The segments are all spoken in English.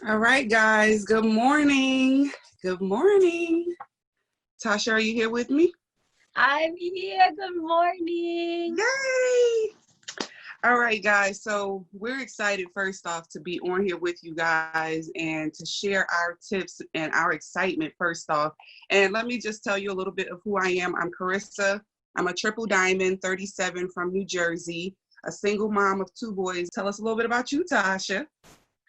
All right, guys. Good morning. Good morning. Tasha, are you here with me? I'm here. Good morning. Yay! All right, guys. So we're excited, first off, to be on here with you guys and to share our tips and our excitement, first off. And let me just tell you a little bit of who I am. I'm Carissa. I'm a triple diamond, 37, from New Jersey, a single mom of 2 boys. Tell us a little bit about you, Tasha.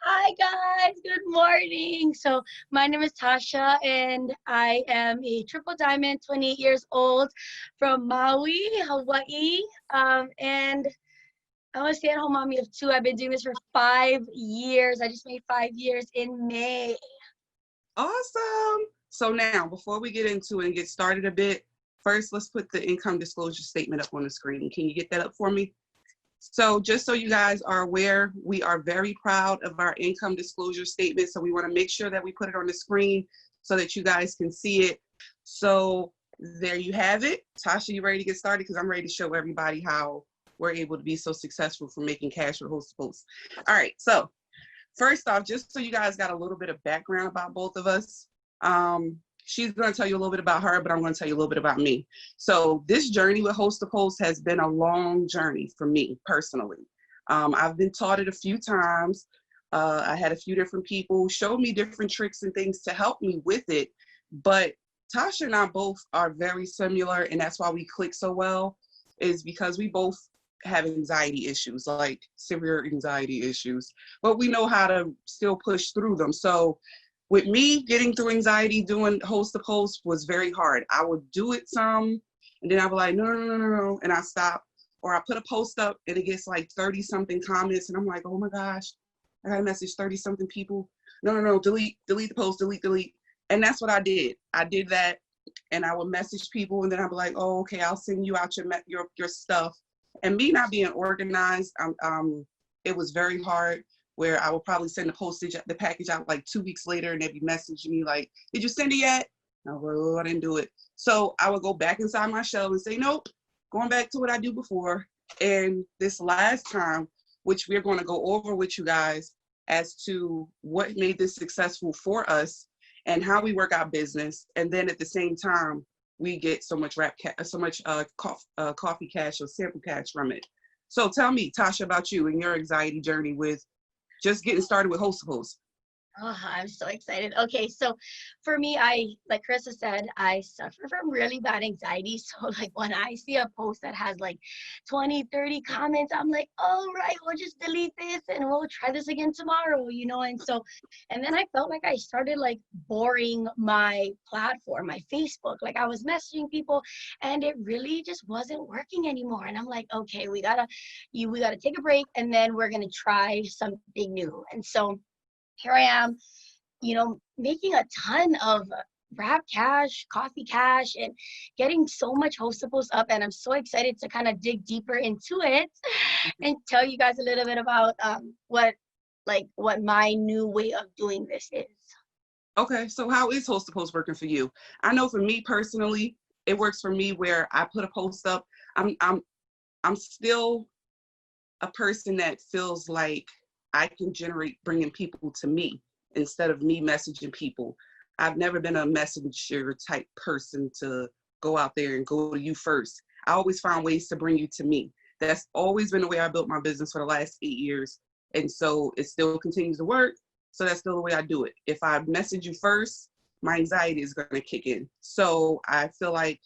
Hi, guys. Good morning. So, my name is Tasha, and I am a triple diamond, 28 years old, from Maui, Hawaii. And I'm a stay-at-home mommy of 2. I've been doing this for 5 years. I just made 5 years in May. Awesome. So now, before we get into it and get started a bit, first, let's put the income disclosure statement up on the screen. Can you get that up for me? So just so you guys are aware, we are very proud of our income disclosure statement. So we want to make sure that we put it on the screen so that you guys can see it. So there you have it. Tasha, you ready to get started? Because I'm ready to show everybody how we're able to be so successful for making cash with Host to Post. All right. So first off, just so you guys got a little bit of background about both of us, she's going to tell you a little bit about her, but I'm going to tell you a little bit about me. So this journey with Host to Post has been a long journey for me personally. I've been taught it a few times. I had a few different people show me different tricks and things to help me with it. But Tasha and I both are very similar, and that's why we click so well, is because we both have anxiety issues, like severe anxiety issues, but we know how to still push through them. So with me, getting through anxiety doing Host to Post was very hard. I would do it some, and then I would like, no, and I stop. Or I put a post up, and it gets like 30-something comments, and I'm like, oh my gosh, I got to message 30-something people. No, delete the post, delete. And that's what I did. I did that, and I would message people, and then I'd be like, oh, okay, I'll send you out your stuff. And me not being organized, it was very hard, where I would probably send the package out like 2 weeks later, and they'd be messaging me like, did you send it yet? And I was like, oh, I didn't do it. So I would go back inside my shell and say, nope, going back to what I do before. And this last time, which we're going to go over with you guys as to what made this successful for us and how we work our business. And then at the same time, we get so much coffee cash or sample cash from it. So tell me, Tasha, about you and your anxiety journey with just getting started with Host to Post. Oh, I'm so excited. Okay, so for me, like Carissa said, I suffer from really bad anxiety. So like when I see a post that has like 20, 30 comments, I'm like, all right, we'll just delete this and we'll try this again tomorrow, and then I felt like I started like boring my platform, my Facebook. Like I was messaging people and it really just wasn't working anymore. And I'm like, okay, we gotta take a break, and then we're gonna try something new. And so here I am, making a ton of Wrap Cash, Coffee Cash, and getting so much Host to Post up. And I'm so excited to kind of dig deeper into it and tell you guys a little bit about what my new way of doing this is. Okay, so how is Host to Post working for you? I know for me personally, it works for me where I put a post up. I'm still a person that feels like I can generate bringing people to me instead of me messaging people. I've never been a messenger type person to go out there and go to you first. I always found ways to bring you to me. That's always been the way I built my business for the last 8 years. And so it still continues to work. So that's still the way I do it. If I message you first, my anxiety is going to kick in. So I feel like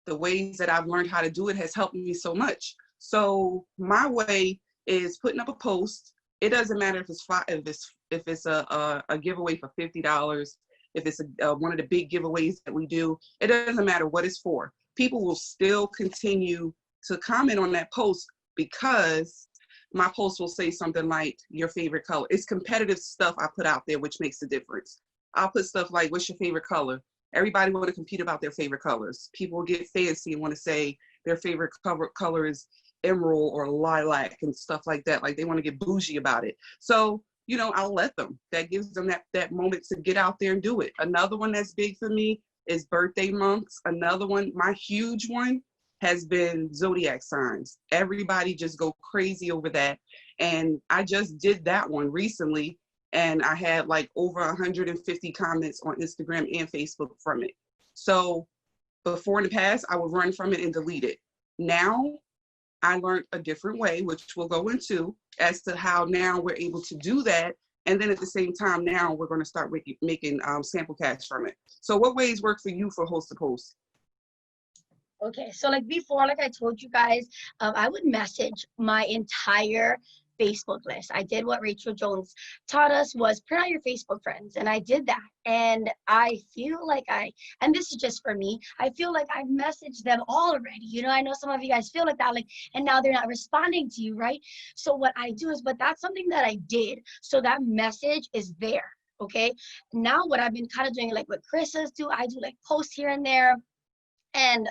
the ways that I've learned how to do it has helped me so much. So my way is putting up a post. It doesn't matter if it's a giveaway for $50, if it's one of the big giveaways that we do. It doesn't matter what it's for. People will still continue to comment on that post because my post will say something like your favorite color. It's competitive stuff I put out there, which makes a difference. I'll put stuff like, what's your favorite color? Everybody want to compete about their favorite colors. People get fancy and want to say their favorite color is emerald or lilac and stuff like that. Like they want to get bougie about it. So, I'll let them. That gives them that moment to get out there and do it. Another one that's big for me is birthday months. Another one, my huge one, has been Zodiac Signs. Everybody just go crazy over that. And I just did that one recently. and I had like over 150 comments on Instagram and Facebook from it. So before in the past, I would run from it and delete it. Now I learned a different way, which we'll go into, as to how now we're able to do that. And then at the same time, now we're going to start making sample cash from it. So what ways work for you for host to post? Okay, so like before, like I told you guys, I would message my entire Facebook list. I did what Rachel Jones taught us, was print out your Facebook friends, and I did that. And I feel like and this is just for me, I feel like I've messaged them all already. You know, I know some of you guys feel like that, like, and now they're not responding to you, right? So what I do is, but that's something that I did. So that message is there, okay? Now what I've been kind of doing, like what Carissa's do, I do like posts here and there. And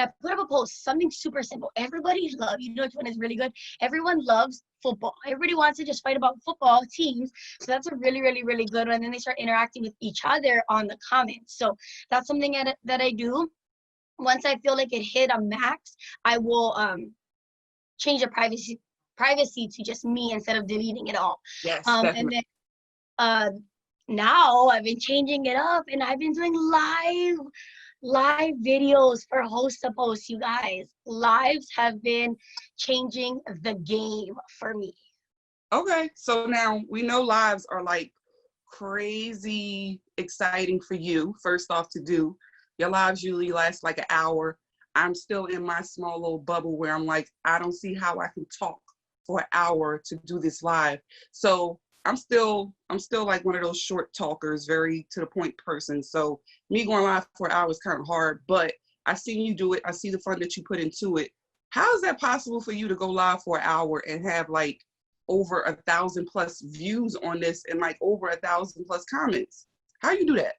I put up a post, something super simple. Everybody loves, you know which one is really good? Everyone loves football. Everybody wants to just fight about football teams. So that's a really, really, really good one. And then they start interacting with each other on the comments. So that's something that I do. Once I feel like it hit a max, I will change the privacy to just me instead of deleting it all. Yes, and then now I've been changing it up, and I've been doing live videos for host to post. You guys, lives have been changing the game for me. Okay, so now we know lives are like crazy exciting for you, first off, to do. Your lives usually last like an hour. I'm still in my small little bubble where I'm like, I don't see how I can talk for an hour to do this live. So I'm still like one of those short talkers, very to the point person. So me going live for an hour is kind of hard, but I seen you do it. I see the fun that you put into it. How is that possible for you to go live for an hour and have like over 1,000+ views on this and like over 1,000+ comments? How you do that?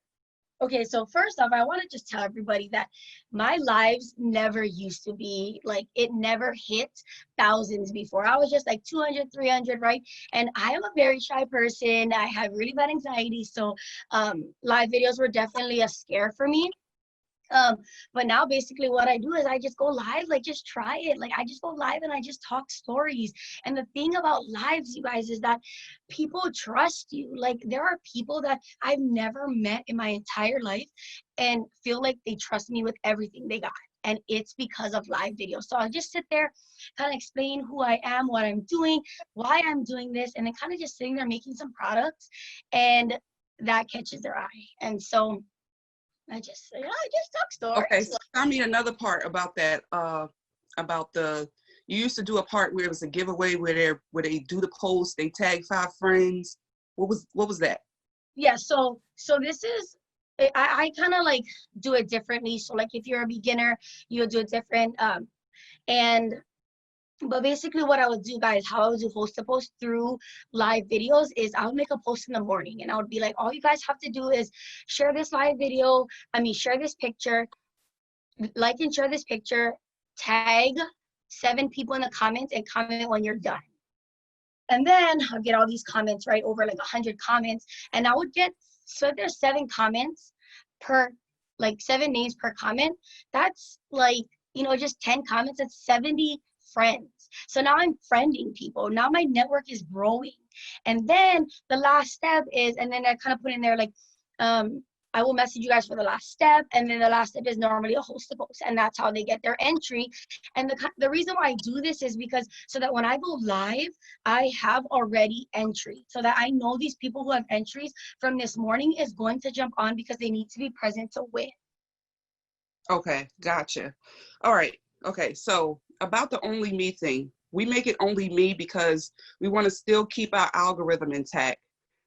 Okay, so first off, I want to just tell everybody that my lives never used to be, like, it never hit thousands before. I was just like 200, 300, right? And I am a very shy person. I have really bad anxiety. So live videos were definitely a scare for me. But now basically what I do is I just go live, like just try it. Like I just go live and I just talk stories. And the thing about lives, you guys, is that people trust you. Like there are people that I've never met in my entire life and feel like they trust me with everything they got. And it's because of live videos. So I just sit there, kind of explain who I am, what I'm doing, why I'm doing this, and then kind of just sitting there making some products, and that catches their eye. And so I just talk stories. Okay, so tell me another part about that. You used to do a part where it was a giveaway where they do the post, they tag 5 friends. What was that? Yeah, so this is, I kind of like do it differently. So like if you're a beginner, you'll do it different. But basically what I would do, guys, how I would do host to post through live videos is I would make a post in the morning and I would be like, all you guys have to do is share this live video. Share this picture, like and share this picture, tag 7 people in the comments and comment when you're done. And then I'll get all these comments, right, over like 100 comments. And I would get, so if there's 7 comments per, like 7 names per comment, that's like, just 10 comments, that's 70 friends. So now I'm friending people. Now my network is growing. And then the last step is, and then I kind of put in there like, I will message you guys for the last step. And then the last step is normally a host to post. And that's how they get their entry. And the reason why I do this is because so that when I go live, I have already entry. So that I know these people who have entries from this morning is going to jump on because they need to be present to win. Okay, gotcha. All right. Okay, so about the only me thing, we make it only me because we want to still keep our algorithm intact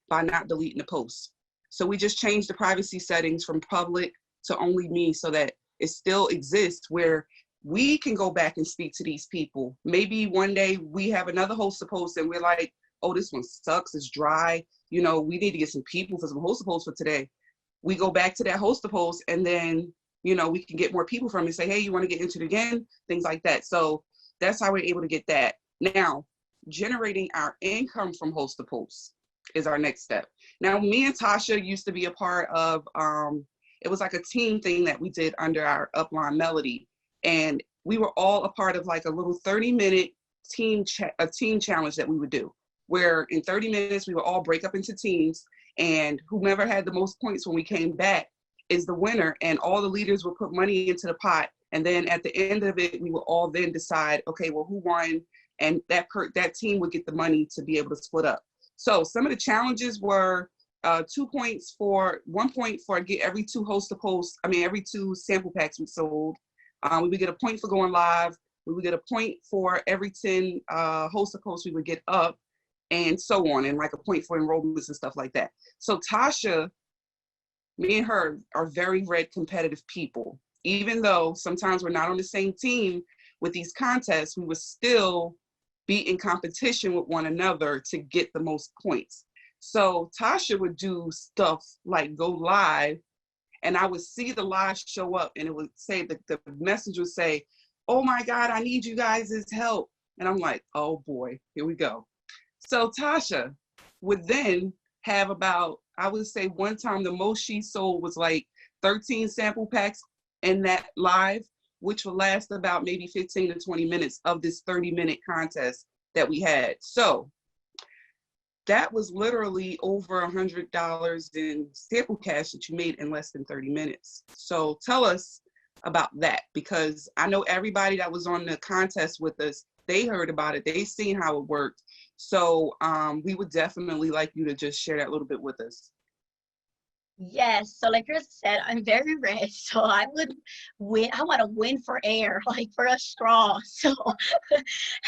by not deleting the posts. So we just changed the privacy settings from public to only me so that it still exists where we can go back and speak to these people. Maybe one day we have another host to post and we're like, oh, this one sucks, it's dry. We need to get some people for some host to post for today. We go back to that host to post and then we can get more people from it and say, hey, you want to get entered again? Things like that. So that's how we're able to get that. Now, generating our income from host to post is our next step. Now, me and Tasha used to be a part of, it was like a team thing that we did under our upline Melody. And we were all a part of like a little 30-minute team challenge that we would do. where in 30 minutes, we would all break up into teams, and whomever had the most points when we came back is the winner, and all the leaders would put money into the pot. And then at the end of it, we would all then decide, okay, well, who won? And that team would get the money to be able to split up. So some of the challenges were 2 points for 1 point for every two every two sample packs we sold. We would get a point for going live. We would get a point for every 10 host posts we would get up, and so on, and like a point for enrollments and stuff like that. So Tasha, me and her are very red competitive people. Even though sometimes we're not on the same team with these contests, we would still be in competition with one another to get the most points. So Tasha would do stuff like go live, and I would see the live show up, and it would say, the message would say, "Oh my God, I need you guys' help." And I'm like, oh boy, here we go. So Tasha would then have about, I would say one time the most she sold was like 13 sample packs in that live, which will last about maybe 15 to 20 minutes of this 30-minute contest that we had. So that was literally over $100 in sample cash that you made in less than 30 minutes. So tell us about that, because I know everybody that was on the contest with us, they heard about it, they seen how it worked. So we would definitely like you to just share that a little bit with us. Yes, so like Chris said, I'm very red, so I would win. I want to win for air, like for a straw. So,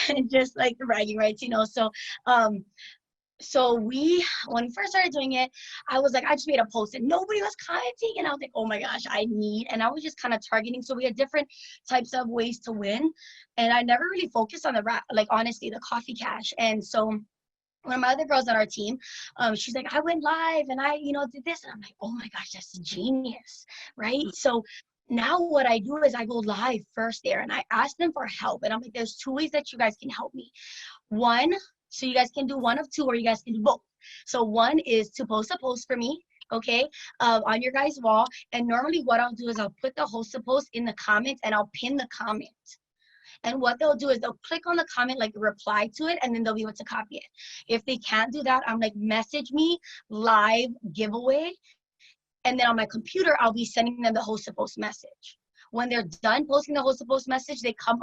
and just like the bragging rights, So when we first started doing it, I was like, I just made a post and nobody was commenting, and I was like, oh my gosh, and I was just kind of targeting. So we had different types of ways to win, and I never really focused on honestly, the coffee cash. And so one of my other girls on our team, she's like, I went live and I, did this. And I'm like, oh my gosh, that's genius, right? So now what I do is I go live first there and I ask them for help. And I'm like, there's 2 ways that you guys can help me. One, so you guys can do one of two, or you guys can do both. So one is to post a post for me, okay, on your guys' wall. And normally what I'll do is I'll put the host post in the comments and I'll pin the comment. And what they'll do is they'll click on the comment, like reply to it, and then they'll be able to copy it. If they can't do that, I'm like, message me live giveaway. And then on my computer, I'll be sending them the host to post message. When they're done posting the host to post message, they come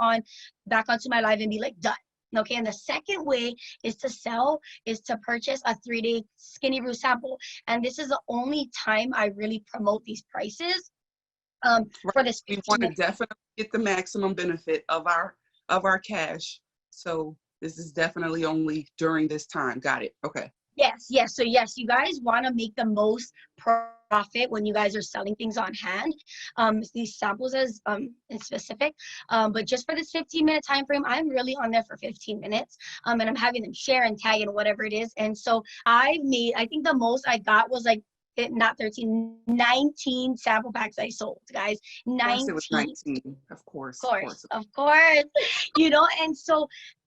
back onto my live and be like, done. Okay, and the second way is to purchase a 3-day Skinny Brew sample. And this is the only time I really promote these prices. For this, we want to definitely get the maximum benefit of our cash. So this is definitely only during this time. Got it. Okay. Yes. So yes, you guys want to make the most profit when you guys are selling things on hand. These samples as in specific, but just for this 15-minute time frame, I'm really on there for 15 minutes, and I'm having them share and tag and whatever it is. And so I think the most I got was like, not 13, 19 sample packs I sold, guys. 19. Of course it was 19. Of course.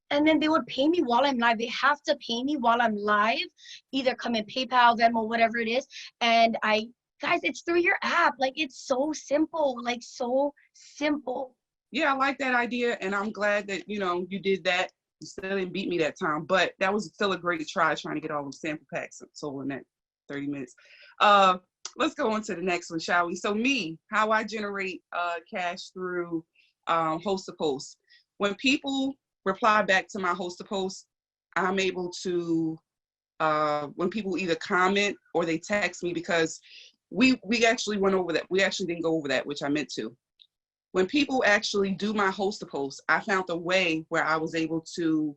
And then they would pay me while I'm live. They have to pay me while I'm live, either come in PayPal, Venmo, whatever it is. And guys, it's through your app. Like, it's so simple, Yeah, I like that idea. And I'm glad that, you did that. You still didn't beat me that time, but that was still a great try, trying to get all those sample packs sold in that 30 minutes. Let's go on to the next one, shall we? So how I generate cash through host to post. When people reply back to my host to post, I'm able to, when people either comment or they text me, because we actually went over that. We actually didn't go over that, which I meant to. When people actually do my host to post, I found a way where I was able to,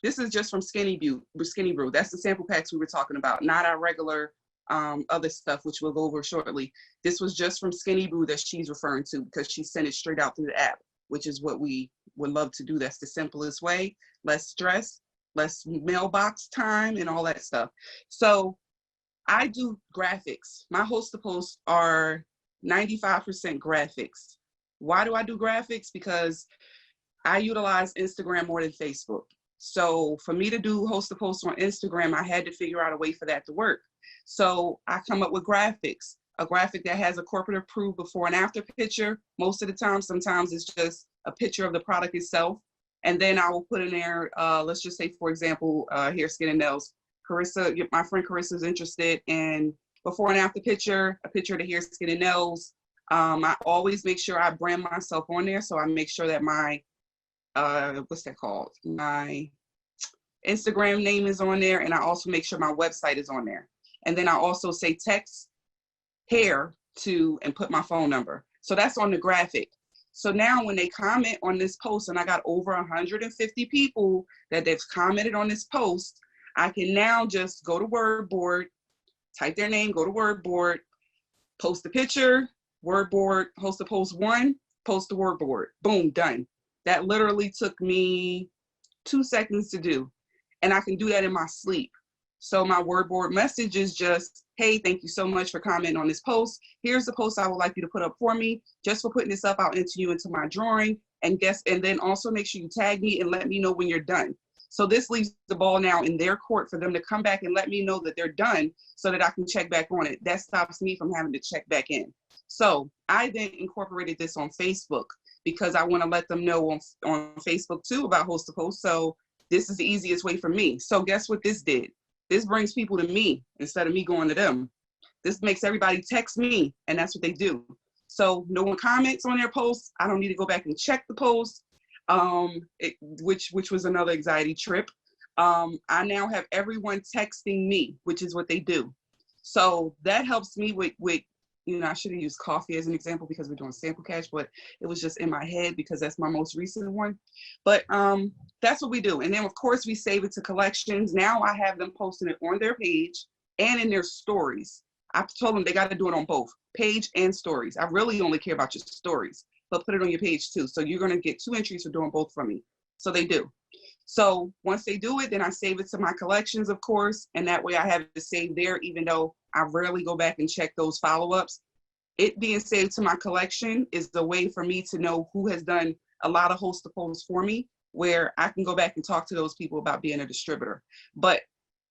this is just from Skinny Brew. That's the sample packs we were talking about, not our regular other stuff, which we'll go over shortly. This was just from Skinny Brew that she's referring to, because she sent it straight out through the app, which is what we would love to do. That's the simplest way, less stress, less mailbox time and all that stuff. So I do graphics. My host to posts are 95% graphics. Why do I do graphics? Because I utilize Instagram more than Facebook. So for me to do host to post on Instagram, I had to figure out a way for that to work. So I come up with graphics, a graphic that has a corporate approved before and after picture. Most of the time, sometimes it's just a picture of the product itself. And then I will put in there, let's just say, for example, hair, skin, and nails. Carissa, my friend Carissa is interested in before and after picture, a picture of the hair, skin, and nails. I always make sure I brand myself on there. So I make sure that my, what's that called? My Instagram name is on there. And I also make sure my website is on there. And then I also say text hair to and put my phone number. So that's on the graphic. So now when they comment on this post, and I got over 150 people that they've commented on this post, I can now just go to WordBoard, type their name, go to WordBoard, post a picture, WordBoard, post a post one, post the WordBoard, boom, done. That literally took me 2 seconds to do. And I can do that in my sleep. So my WordBoard message is just, hey, thank you so much for commenting on this post. Here's the post I would like you to put up for me. Just for putting this up, I'll enter you into my drawing. And then also make sure you tag me and let me know when you're done. So this leaves the ball now in their court for them to come back and let me know that they're done so that I can check back on it. That stops me from having to check back in. So I then incorporated this on Facebook because I want to let them know on Facebook too about host to post. So this is the easiest way for me. So guess what this did? This brings people to me instead of me going to them. This makes everybody text me, and that's what they do. So no one comments on their posts. I don't need to go back and check the post, which was another anxiety trip. I now have everyone texting me, which is what they do. So that helps me with I should have used coffee as an example because we're doing sample cash, but it was just in my head because that's my most recent one. But that's what we do. And then of course we save it to collections. Now I have them posting it on their page and in their stories. I've told them they got to do it on both page and stories. I really only care about your stories, but put it on your page too. So you're going to get 2 entries for doing both from me. So they do. So once they do it, then I save it to my collections, of course. And that way I have it saved there, even though I rarely go back and check those follow-ups. It being saved to my collection is the way for me to know who has done a lot of host to post for me, where I can go back and talk to those people about being a distributor. But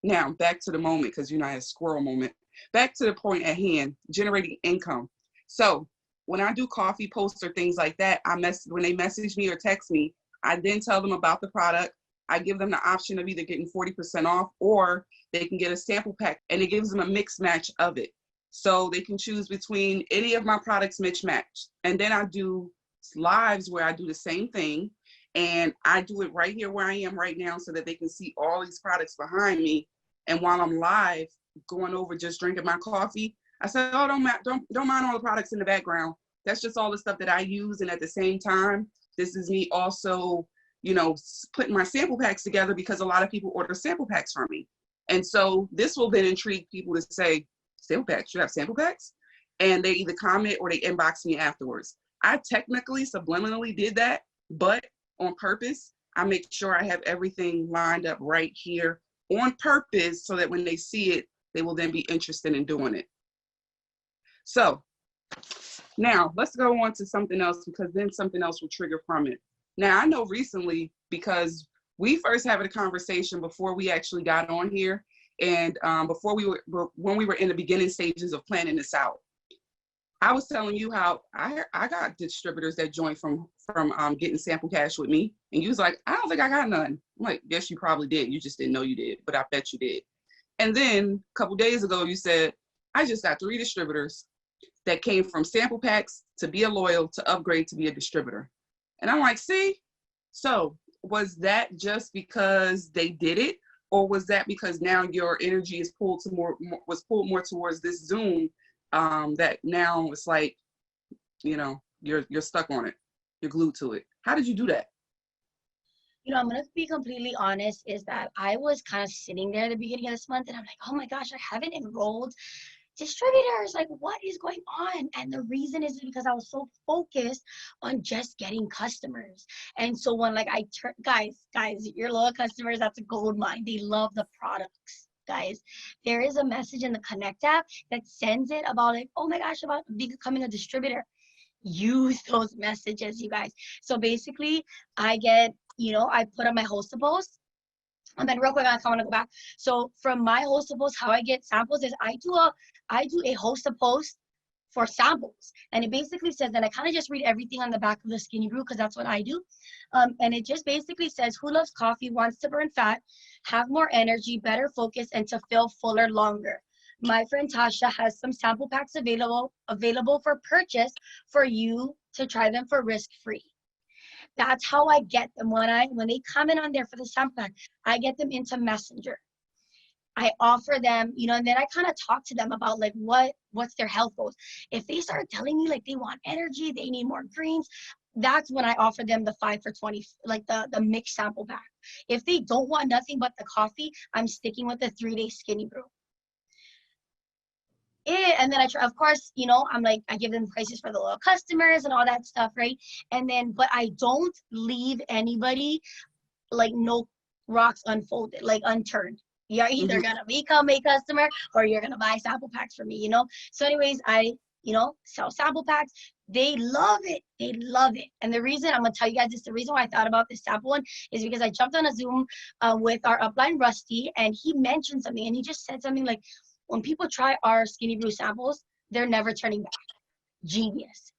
now back to the moment, because I had a squirrel moment. Back to the point at hand, generating income. So when I do coffee posts or things like that, when they message me or text me, I then tell them about the product. I give them the option of either getting 40% off or they can get a sample pack, and it gives them a mix match of it. So they can choose between any of my products mix match. And then I do lives where I do the same thing. And I do it right here where I am right now so that they can see all these products behind me. And while I'm live going over just drinking my coffee, I said, oh, don't mind all the products in the background. That's just all the stuff that I use. And at the same time, this is me also, putting my sample packs together because a lot of people order sample packs from me. And so this will then intrigue people to say, sample packs, you have sample packs? And they either comment or they inbox me afterwards. I technically subliminally did that, but on purpose, I make sure I have everything lined up right here on purpose so that when they see it, they will then be interested in doing it. So now let's go on to something else because then something else will trigger from it. Now I know recently because we first had a conversation before we actually got on here and when we were in the beginning stages of planning this out. I was telling you how I got distributors that joined from getting sample cash with me. And you was like, I don't think I got none. I'm like, yes, you probably did. You just didn't know you did, but I bet you did. And then a couple days ago, you said, I just got 3 distributors that came from sample packs to be a loyal to upgrade to be a distributor. And I'm like, see, so was that just because they did it? Or was that because now your energy is pulled more towards this Zoom that now it's like, you're stuck on it. You're glued to it. How did you do that? I'm going to be completely honest, is that I was kind of sitting there at the beginning of this month and I'm like, oh my gosh, I haven't enrolled distributors. Like, what is going on? And the reason is because I was so focused on just getting customers. And so when guys, your loyal customers, that's a gold mine. They love the products. Guys, there is a message in the Connect app that sends it about like, oh my gosh, about becoming a distributor. Use those messages, you guys. So basically, I get, I put on my host to post. And then real quick, I want to go back. So from my host to post, how I get samples is I do a host to post for samples. And it basically says, and I kind of just read everything on the back of the Skinny Brew because that's what I do. And it just basically says, who loves coffee, wants to burn fat, have more energy, better focus, and to feel fuller longer. My friend Tasha has some sample packs available for purchase for you to try them for risk-free. That's how I get them. When they comment on there for the sample pack, I get them into Messenger. I offer them, you know, and then I kind of talk to them about like what's their health goals. If they start telling me like they want energy, they need more greens, that's when I offer them the 5 for 20, like the mixed sample pack. If they don't want nothing but the coffee, I'm sticking with the 3-day Skinny Brew. And then I try, of course, you know, I'm like, I give them prices for the loyal customers and all that stuff, right? And then, but I don't leave anybody like no rocks unfolded, like unturned. You're either gonna become a customer or you're gonna buy sample packs from me, you know? So anyways, I, you know, sell sample packs. They love it. They love it. And the reason, I'm gonna tell you guys this, the reason why I thought about this sample one is because I jumped on a Zoom with our upline Rusty, and he mentioned something, and he just said something like, when people try our Skinny Brew samples, they're never turning back. Genius.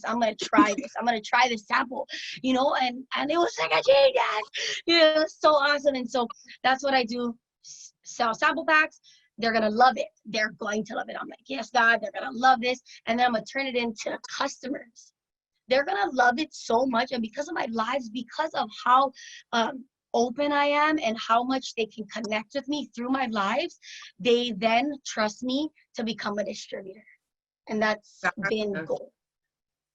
I'm gonna try this. I'm gonna try this sample, you know, and it was like a genius. You know, it was so awesome. And so that's what I do. Sell sample packs. They're gonna love it. They're going to love it. I'm like, yes, God, they're gonna love this. And then I'm gonna turn it into customers. They're gonna love it so much. And because of my lives, because of how open I am and how much they can connect with me through my lives, they then trust me to become a distributor. And that's been the goal.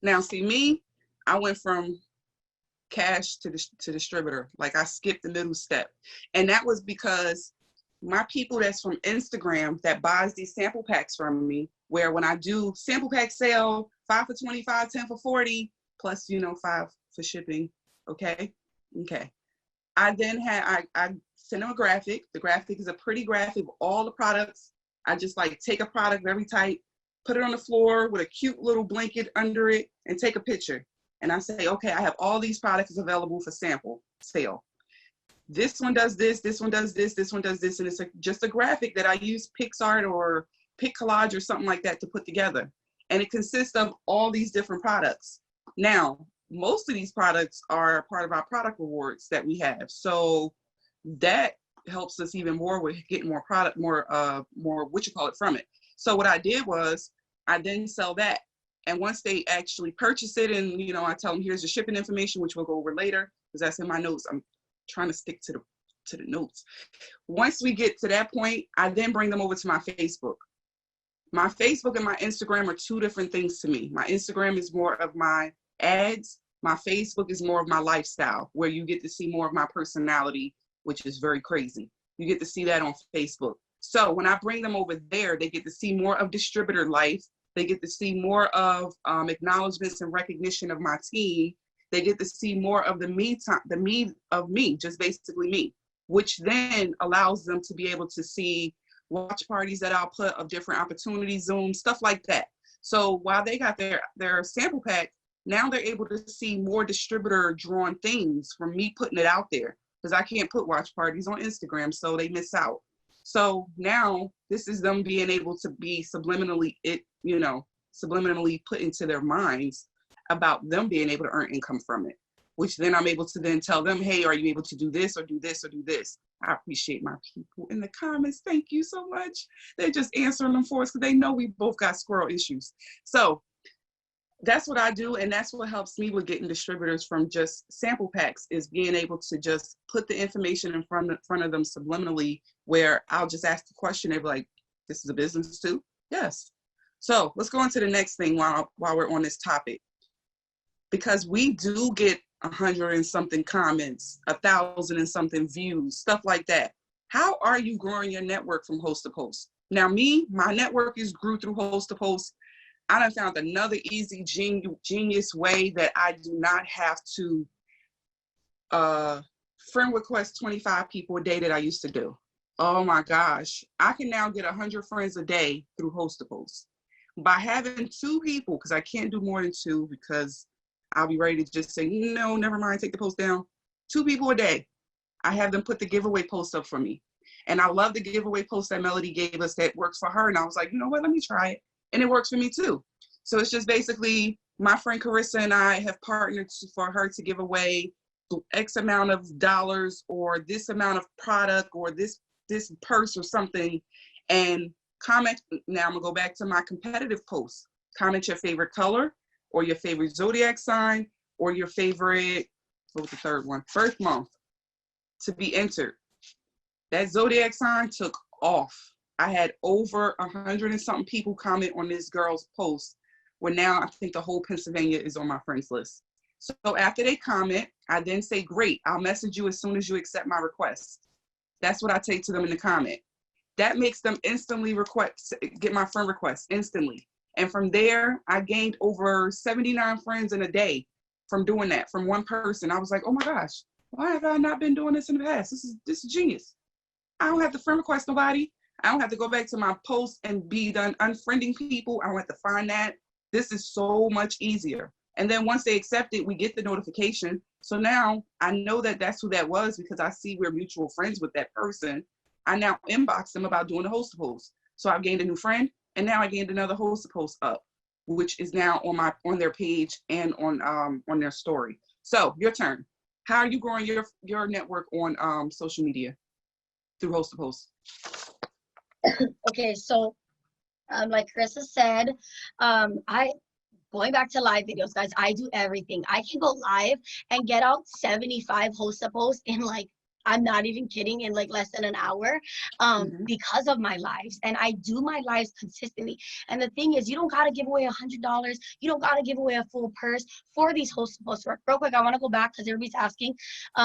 Now, see me, I went from cash to distributor. Like I skipped the middle step. And that was because my people that's from Instagram that buys these sample packs from me, where when I do sample pack sale, 5 for 25, 10 for 40, plus, you know, 5 for shipping. Okay. I then I sent them a graphic. The graphic is a pretty graphic of all the products. I just like take a product very tight, put it on the floor with a cute little blanket under it, and take a picture. And I say, okay, I have all these products available for sample sale. This one does this one does this one does this. And it's just a graphic that I use PixArt or PicCollage or something like that to put together. And it consists of all these different products. Now, most of these products are part of our product rewards that we have. So that helps us even more with getting more product, more from it. So what I did was I then sell that. And once they actually purchase it, and, you know, I tell them, here's the shipping information, which we'll go over later, because that's in my notes. I'm trying to stick to the notes. Once we get to that point, I then bring them over to my Facebook. My Facebook and my Instagram are two different things to me. My Instagram is more of my ads. My Facebook is more of my lifestyle, where you get to see more of my personality, which is very crazy. You get to see that on Facebook. So when I bring them over there, they get to see more of distributor life. They get to see more of acknowledgments and recognition of my team. They get to see more of the me of me, just basically me, which then allows them to be able to see watch parties that I'll put of different opportunities, Zoom, stuff like that. So while they got their sample pack, now they're able to see more distributor drawn things from me putting it out there, because I can't put watch parties on Instagram, so they miss out. So now this is them being able to be subliminally put into their minds about them being able to earn income from it, which then I'm able to then tell them, hey, are you able to do this or do this or do this? I appreciate my people in the comments. Thank you so much. They're just answering them for us because they know we both got squirrel issues. So that's what I do, and that's what helps me with getting distributors from just sample packs, is being able to just put the information in front of them subliminally, where I'll just ask the question, they'll be like, this is a business too? Yes. So let's go on to the next thing while we're on this topic. Because we do get 100 and something comments, 1,000 and something views, stuff like that. How are you growing your network from host to post? Now my network is grew through host to post. I done found another easy genius way that I do not have to friend request 25 people a day that I used to do. Oh my gosh. I can now get 100 friends a day through host to post. By having 2 people, because I can't do more than 2, because I'll be ready to just say, no, never mind, take the post down. 2 people a day. I have them put the giveaway post up for me. And I love the giveaway post that Melody gave us that works for her. And I was like, you know what, let me try it. and it works for me too. So it's just basically my friend Carissa and I have partnered for her to give away X amount of dollars or this amount of product or this purse or something, and comment. Now I'm gonna go back to my competitive posts. Comment your favorite color or your favorite zodiac sign or your favorite, what was the third one? Birth month to be entered. That zodiac sign took off. I had over 100 and something people comment on this girl's post, where now I think the whole Pennsylvania is on my friends list. So after they comment, I then say, great, I'll message you as soon as you accept my request. That's what I take to them in the comment. That makes them instantly get my friend request instantly. And from there, I gained over 79 friends in a day from doing that, from one person. I was like, oh my gosh, why have I not been doing this in the past? This is genius. I don't have to friend request nobody. I don't have to go back to my post and be done unfriending people. I don't have to find that. This is so much easier. And then once they accept it, we get the notification. So now I know that that's who that was because I see we're mutual friends with that person. I now inbox them about doing the host post. So I've gained a new friend, and now I gained another host post up, which is now on their page and on their story. So your turn. How are you growing your network on social media through host post? Okay, so like Carissa said, going back to live videos, guys, I do everything. I can go live and get out 75 host posts in like, I'm not even kidding, in like less than an hour, because of my lives. And I do my lives consistently. And the thing is, you don't got to give away $100. You don't got to give away a full purse for these host posts work. Real quick, I want to go back because everybody's asking.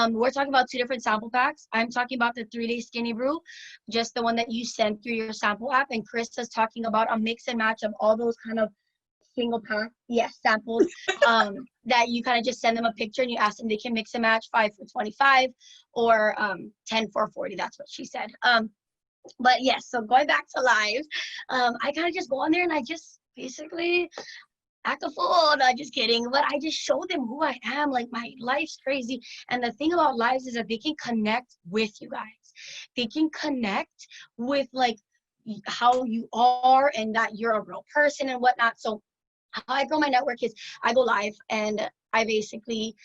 We're talking about 2 different sample packs. I'm talking about the 3-day skinny brew, just the one that you send through your sample app. And Chris is talking about a mix and match of all those kind of single pack, yes, samples, that you kind of just send them a picture and you ask them, they can mix and match 5 for $25 or 10 for $40. That's what she said. But yes, so going back to live, I kind of just go on there and I just basically act a fool. No, just kidding. But I just show them who I am. Like, my life's crazy. And the thing about lives is that they can connect with you guys. They can connect with like how you are and that you're a real person and whatnot. So how I grow my network is I go live and I basically,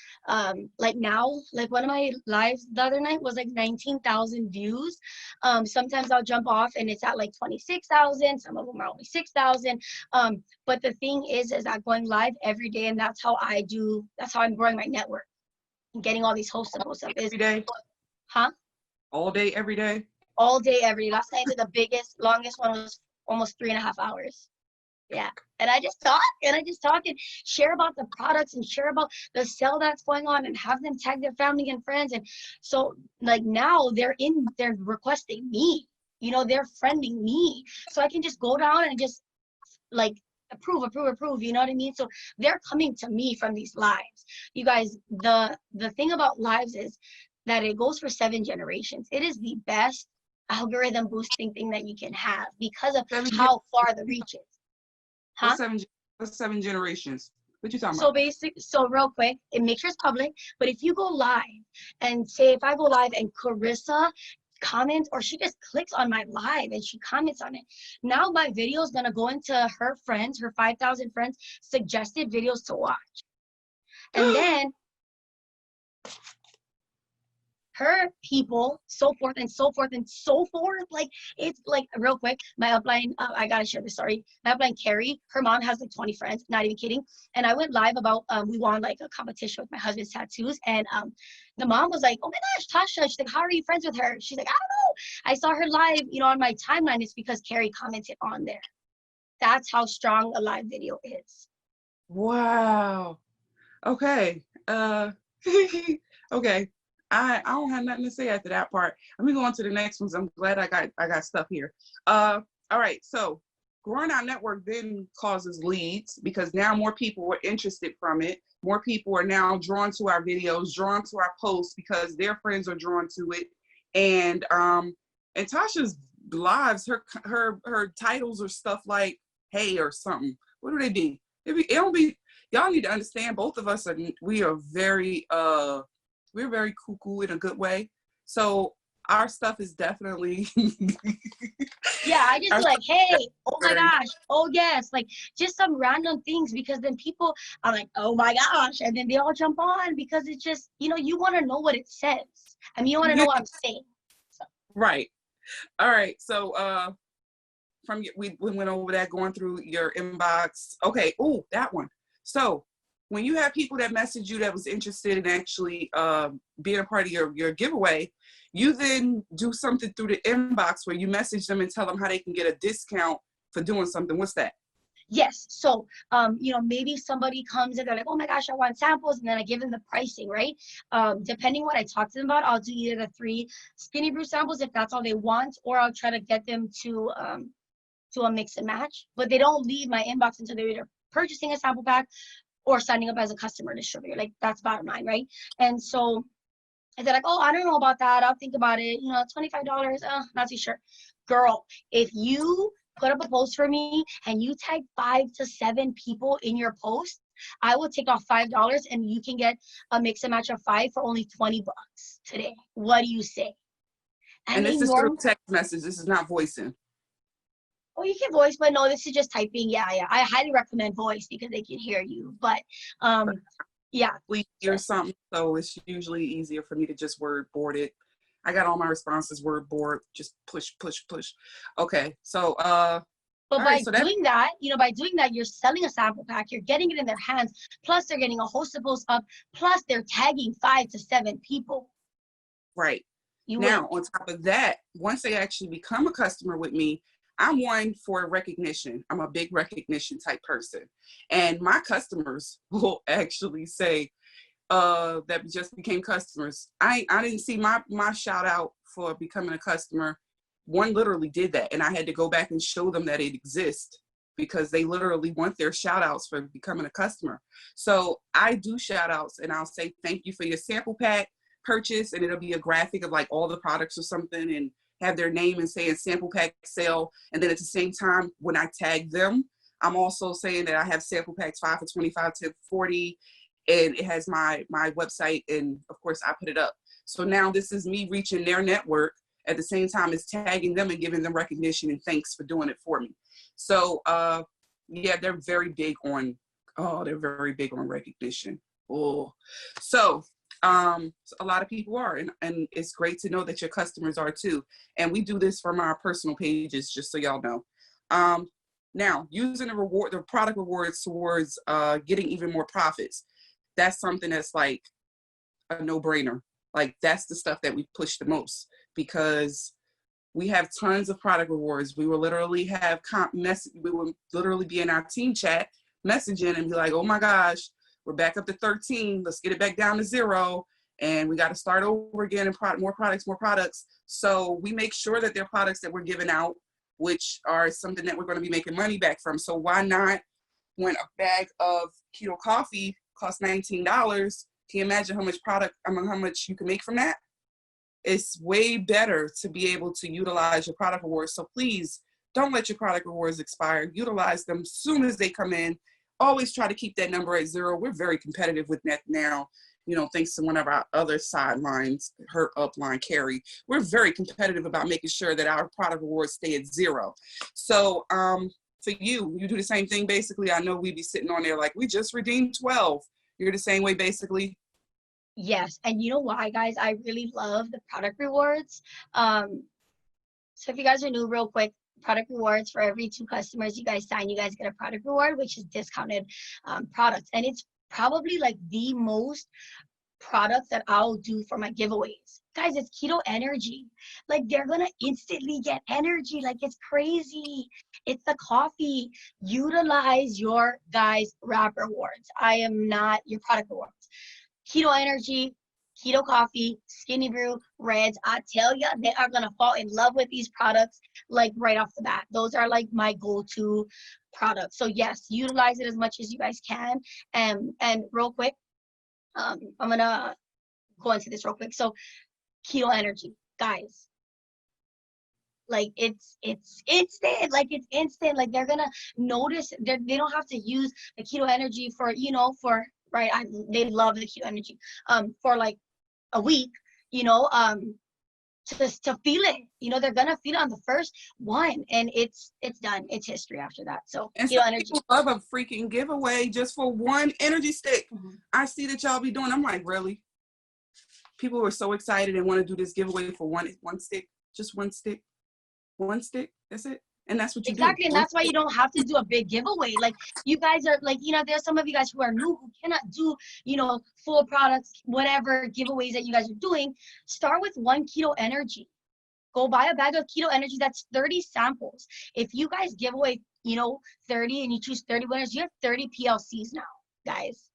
like now, like one of my lives the other night was like 19,000 views. Sometimes I'll jump off and it's at like 26,000. Some of them are only 6,000. But the thing is I'm going live every day, and that's how I'm growing my network and getting all these hosts and posts up. Every day? Huh? All day, every day? All day, every day. Last night the longest one was almost 3.5 hours. Yeah. And I just talk and share about the products and share about the sale that's going on and have them tag their family and friends. And so like now they're requesting me, they're friending me. So I can just go down and just like approve, you know what I mean? So they're coming to me from these lives. You guys, the thing about lives is that it goes for 7 generations. It is the best algorithm boosting thing that you can have because of how far the reach is. Huh? What's 7 generations? What you talking about? So real quick, make sure it's public, but if you go live and say, if I go live and Carissa comments, or she just clicks on my live and she comments on it, now my video is going to go into her 5,000 friends suggested videos to watch. And then her people, so forth and so forth and so forth. Like, it's like, real quick, my upline, I gotta share this, sorry. My upline, Carrie, her mom has like 20 friends, not even kidding. And I went live about, we won like a competition with my husband's tattoos. And the mom was like, oh my gosh, Tasha, she's like, how are you friends with her? She's like, I don't know. I saw her live, on my timeline. It's because Carrie commented on there. That's how strong a live video is. Wow. Okay. Okay. I don't have nothing to say after that part. Let me go on to the next ones. I'm glad I got stuff here. All right. So growing our network then causes leads because now more people are interested from it. More people are now drawn to our videos, drawn to our posts because their friends are drawn to it. And Tasha's lives, her titles are stuff like "Hey" or something. What do they be? It don't be. Y'all need to understand. Both of us we're very cuckoo in a good way. So our stuff is definitely Yeah, I just I'm be like, hey, oh my sorry. gosh, oh yes, like just some random things because then people are like, oh my gosh, and then they all jump on because it's just, you want to know what it says. I mean, you want to know Yeah, what I'm saying. So, right. All right. So from we went over that, going through your inbox. Okay. Oh, that one. So when you have people that message you that was interested in actually being a part of your giveaway, you then do something through the inbox where you message them and tell them how they can get a discount for doing something. What's that? yes. So, maybe somebody comes and they're like, oh my gosh, I want samples. And then I give them the pricing, right? Depending what I talk to them about, I'll do either the 3 skinny brew samples if that's all they want, or I'll try to get them to a mix and match. But they don't leave my inbox until they're either purchasing a sample pack or signing up as a customer distributor. Like that's bottom line, right? And so if they're like, oh, I don't know about that, I'll think about it. $25, not too sure. Girl, if you put up a post for me and you tag 5 to 7 people in your post, I will take off $5 and you can get a mix and match of 5 for only $20 today. What do you say? I And this mean, is through text message. This is not voicing. oh, you can voice, but no, this is just typing. Yeah, yeah. I highly recommend voice because they can hear you. But yeah. Or something. So it's usually easier for me to just word board it. I got all my responses word board, just push, push, push. Okay. So But all right, by so that doing that, you're selling a sample pack, you're getting it in their hands, plus they're getting a host of posts up, plus they're tagging 5 to 7 people. right. You Now, win. on top of that, once they actually become a customer with me, I'm one for recognition. I'm a big recognition type person. And my customers will actually say, that just became customers. I didn't see my shout out for becoming a customer. One literally did that, and I had to go back and show them that it exists because they literally want their shout outs for becoming a customer. So I do shout outs and I'll say thank you for your sample pack purchase, and it'll be a graphic of like all the products or something and have their name and saying sample pack sale. And then at the same time, when I tag them, I'm also saying that I have sample packs 5 for 25, 10 for 40, and it has my website, and of course I put it up. So now this is me reaching their network at the same time as tagging them and giving them recognition and thanks for doing it for me. So yeah, they're very big on recognition. Oh, so a lot of people are, and it's great to know that your customers are too. And we do this from our personal pages, just so y'all know. Now, using the product rewards towards getting even more profits, that's something that's like a no-brainer. Like that's the stuff that we push the most because we have tons of product rewards. We will literally have we will literally be in our team chat messaging and be like, oh my gosh, we're back up to 13. Let's get it back down to 0. And we got to start over again and more products. So we make sure that they're products that we're giving out, which are something that we're going to be making money back from. So why not, when a bag of keto coffee costs $19, can you imagine how much you can make from that? It's way better to be able to utilize your product rewards. So please don't let your product rewards expire. Utilize them as soon as they come in. Always try to keep that number at 0. We're very competitive with that now, thanks to one of our other sidelines, her upline, Carrie. We're very competitive about making sure that our product rewards stay at 0. So for you do the same thing basically. I know we'd be sitting on there like, we just redeemed 12. You're the same way basically. Yes. And you know why, guys? I really love the product rewards. So if you guys are new, real quick, product rewards, for every 2 customers you guys sign, you guys get a product reward, which is discounted products. And it's probably like the most products that I'll do for my giveaways. Guys, it's keto energy. Like they're gonna instantly get energy. Like it's crazy. It's the coffee. Utilize your guys' wrap rewards. I am not your product rewards. Keto energy, keto coffee, skinny brew, reds. I tell you, they are gonna fall in love with these products like right off the bat. Those are like my go-to products. So yes, utilize it as much as you guys can. And real quick, I'm gonna go into this real quick. So keto energy, guys. Like it's instant. Like it's instant. Like they're gonna notice. They don't have to use the keto energy for right. They love the keto energy. For like a week. to feel it. You know, they're gonna feel it on the first one, and it's done. It's history after that. So And Keto some Energy. people love a freaking giveaway just for one energy stick. Mhm. I see that y'all be doing. I'm like, really? People are so excited and want to do this giveaway for one stick, just one stick, one stick. That's it. And that's what you do. Exactly, and that's why you don't have to do a big giveaway. Like, you guys are like, you know, there's some of you guys who are new who cannot do, you know, full products, whatever giveaways that you guys are doing. Start with 1 Keto Energy. Go buy a bag of Keto Energy. That's 30 samples. If you guys give away, you know, 30 and you choose 30 winners, you have 30 PLCs now, guys.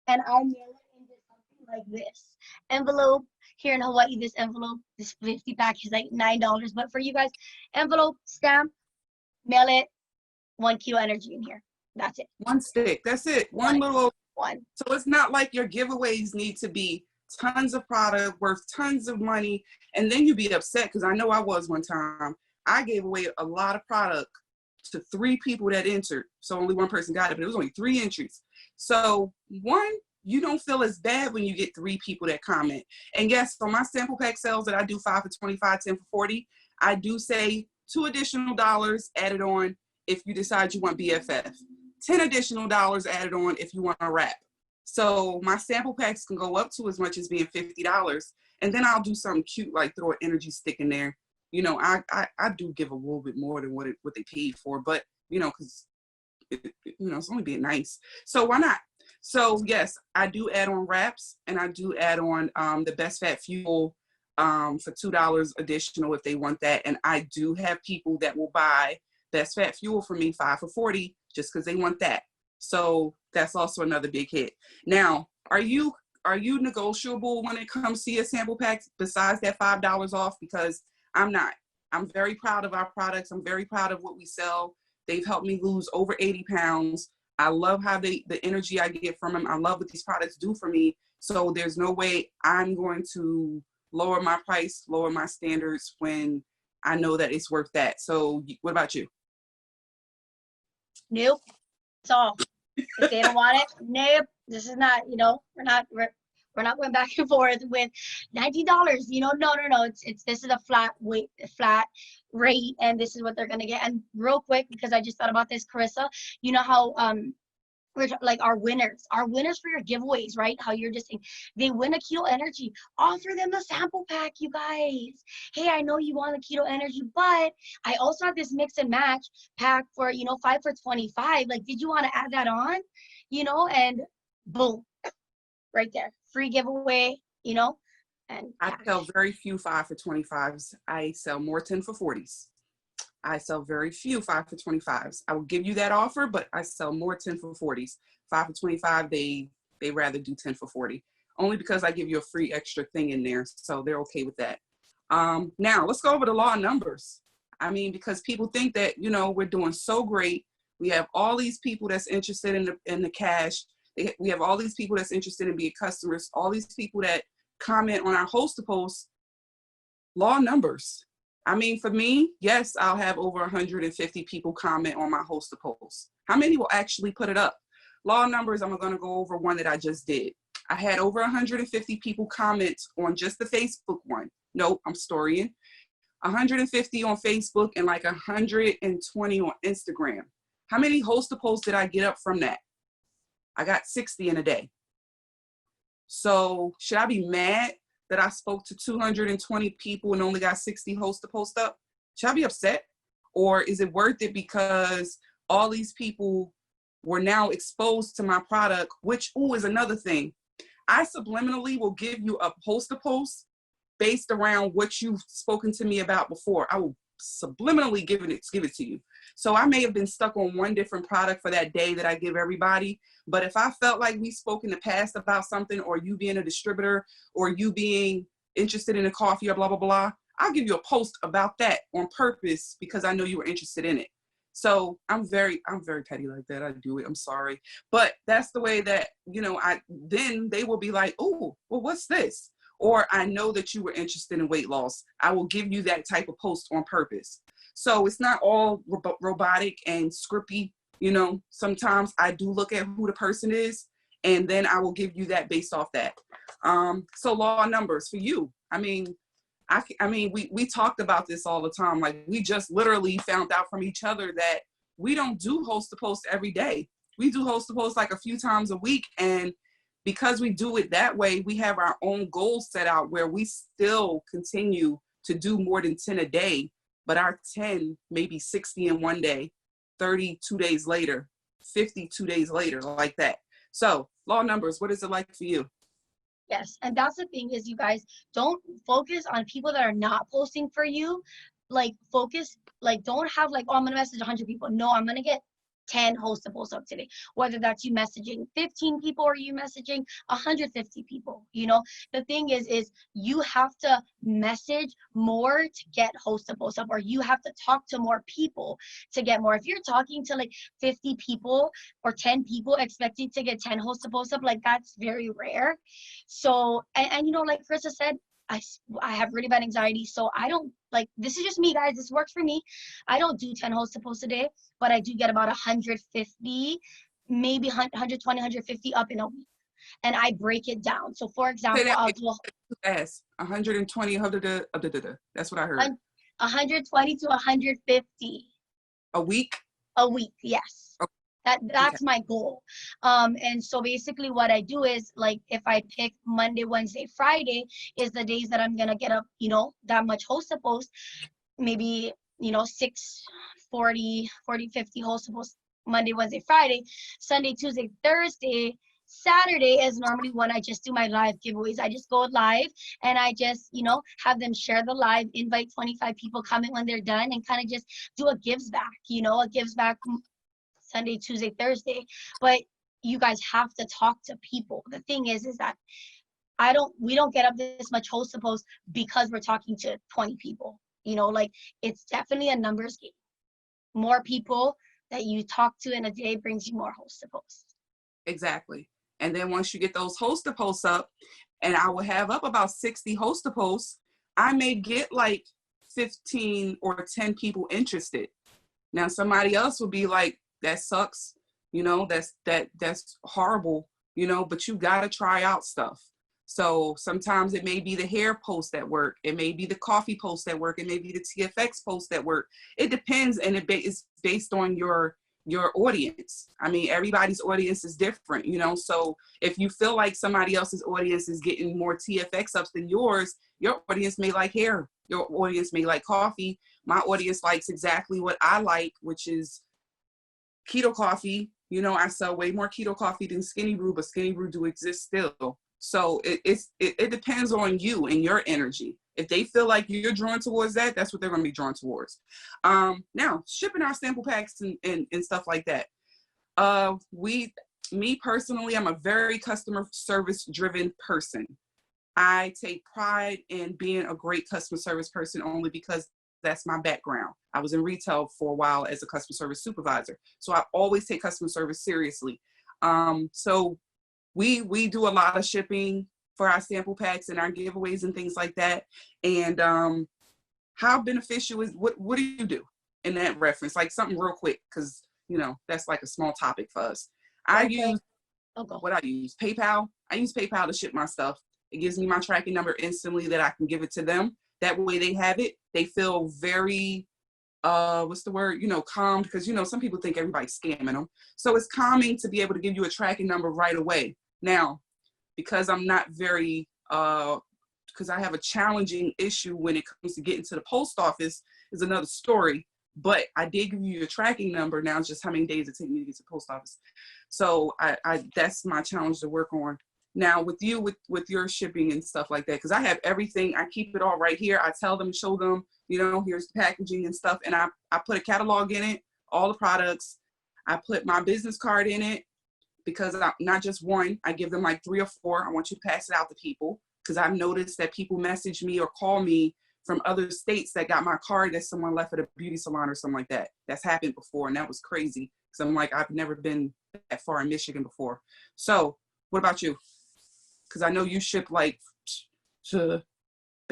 And I mail it into something like this envelope. Here in Hawaii, this envelope, this 50 pack is like $9. But for you guys, envelope, stamp, mail it, 1 Keto Energy in here. That's it. One stick. That's it. One little. One. So it's not like your giveaways need to be tons of product worth tons of money, and then you be upset, because I know I was one time. I gave away a lot of product to 3 people that entered, so only one person got it, but it was only 3 entries. So one, you don't feel as bad when you get 3 people that comment. And yes, on my sample pack sales that I do 5 for 25, 10 for 40, I do say $2 additional added on if you decide you want BFF, $10 additional added on if you want a wrap. So my sample packs can go up to as much as being $50, and then I'll do something cute like throw an energy stick in there. You know, I do give a little bit more than what they paid for, but you know, because it's only being nice. So why not? So yes, I do add on wraps, and I do add on the Best Fat Fuel for $2 additional if they want that. And I do have people that will buy Best Fat Fuel for me 5 for 40 just because they want that. So that's also another big hit. Now, are you negotiable when it comes to your sample packs besides that $5 off? Because I'm not. I'm very proud of our products. I'm very proud of what we sell. They've helped me lose over 80 pounds. I love how the energy I get from them. I love what these products do for me. So there's no way I'm going to lower my price, lower my standards when I know that it's worth that. So what about you? Nope. That's all. If they don't want it, nope. This is not, you know, we're not going back and forth with $90. You know, no. It's this is a flat rate, and this is what they're gonna get. And real quick, because I just thought about this, Carissa, you know how we're like our winners for your giveaways, right? How you're just saying they win a Keto Energy, offer them the sample pack, you guys. Hey, I know you want a Keto Energy, but I also have this mix and match pack for, you know, 5 for 25. Like, did you want to add that on? You know, and boom, right there, free giveaway, you know. And I sell very few 5 for 25s. I sell more 10 for 40s. I sell very few 5 for 25s. I will give you that offer, but I sell more 10 for 40s. 5 for 25, they rather do 10 for 40, only because I give you a free extra thing in there, so they're okay with that. Now let's go over the law of numbers. I mean, because people think that, you know, we're doing so great. We have all these people that's interested in the cash. We have all these people that's interested in being customers. All these people that comment on our host posts. Law of numbers. I mean, for me, yes, I'll have over 150 people comment on my host post. How many will actually put it up? Law numbers, I'm going to go over one that I just did. I had over 150 people comment on just the Facebook one. Nope, I'm storying. 150 on Facebook and like 120 on Instagram. How many host posts did I get up from that? I got 60 in a day. So should I be mad that I spoke to 220 people and only got 60 hosts to post up? Should I be upset? Or is it worth it because all these people were now exposed to my product, which, is another thing. I subliminally will give you a post based around what you've spoken to me about before. I will subliminally give it to you. So I may have been stuck on one different product for that day that I give everybody. But if I felt like we spoke in the past about something, or you being a distributor, or you being interested in a coffee or blah, blah, blah, I'll give you a post about that on purpose because I know you were interested in it. So I'm very petty like that. I do it. I'm sorry. But that's the way that, you know, then they will be like, oh, well, what's this? Or I know that you were interested in weight loss. I will give you that type of post on purpose. So it's not all robotic and scripty. You know, sometimes I do look at who the person is, and then I will give you that based off that. So law of numbers for you. I mean, I mean, we talked about this all the time. Like, we just literally found out from each other that we don't do host to post every day. We do host to post like a few times a week. And because we do it that way, we have our own goals set out where we still continue to do more than 10 a day, but our 10, maybe 60 in one day, 30 2 days later, 50 2 days later, like that. So law numbers, what is it like for you? Yes, and that's the thing is, you guys don't focus on people that are not posting for you. Like, focus, like, don't have like, oh, I'm gonna message 100 people. No, I'm gonna get 10 hosts to post up today. Whether that's you messaging 15 people or you messaging 150 people. You know, the thing is you have to message more to get hosts to post up, or you have to talk to more people to get more. If you're talking to like 50 people or 10 people expecting to get 10 hosts to post up, like, that's very rare. So, and you know, like Carissa said, I have really bad anxiety, so I don't, like, this is just me, guys, this works for me. I don't do 10 hosts to post a day, but I do get about 150, maybe 120, 150 up in a week. And I break it down. So for example, I'll do fast. 120, 100, that's what I heard. 120 to 150. A week? A week, yes. Okay. That's my goal. And so basically what I do is, like, if I pick Monday, Wednesday, Friday is the days that I'm gonna get up, you know, that much host to post, maybe, you know, 40, 50 host to post Monday, Wednesday, Friday, Sunday, Tuesday, Thursday. Saturday is normally when I just do my live giveaways. I just go live and I just, you know, have them share the live, invite 25 people, comment when they're done, and kind of just do a gives back, you know, a gives back Sunday, Tuesday, Thursday. But you guys have to talk to people. The thing is that we don't get up this much host to post because we're talking to 20 people. You know, like, it's definitely a numbers game. More people that you talk to in a day brings you more host to post. Exactly. And then once you get those host to posts up, and I will have up about 60 host to posts, I may get like 15 or 10 people interested. Now somebody else will be like, that sucks, you know, that's horrible, you know, but you gotta try out stuff. So sometimes it may be the hair post at work, it may be the coffee post at work, it may be the TFX post at work. It depends, and it's based on your audience. I mean, everybody's audience is different, you know, so if you feel like somebody else's audience is getting more TFX ups than yours, your audience may like hair, your audience may like coffee. My audience likes exactly what I like, which is keto coffee. You know, I sell way more keto coffee than Skinny Brew, but Skinny Brew do exist still. So it depends on you and your energy. If they feel like you're drawn towards that, that's what they're going to be drawn towards. Now, shipping our sample packs and stuff like that. Me personally, I'm a very customer service driven person. I take pride in being a great customer service person only because that's my background. I was in retail for a while as a customer service supervisor. So I always take customer service seriously. So we do a lot of shipping for our sample packs and our giveaways and things like that. And how beneficial is, what do you do in that reference? Like something real quick, because, you know, that's like a small topic for us. I use PayPal. I use PayPal to ship my stuff. It gives me my tracking number instantly that I can give it to them. That way they have it. They feel very, what's the word? You know, calm, because, you know, some people think everybody's scamming them. So it's calming to be able to give you a tracking number right away. Now, because I'm not very, because I have a challenging issue when it comes to getting to the post office is another story. But I did give you your tracking number. Now it's just how many days it takes me to get to the post office. So I that's my challenge to work on. Now with you, with your shipping and stuff like that, because I have everything, I keep it all right here. I tell them, show them, you know, here's the packaging and stuff. And I put a catalog in it, all the products. I put my business card in it because I'm not just one, I give them like 3 or 4. I want you to pass it out to people because I've noticed that people message me or call me from other states that got my card that someone left at a beauty salon or something like that. That's happened before, and that was crazy. So I'm like, I've never been that far in Michigan before. So what about you? Because I know you ship like to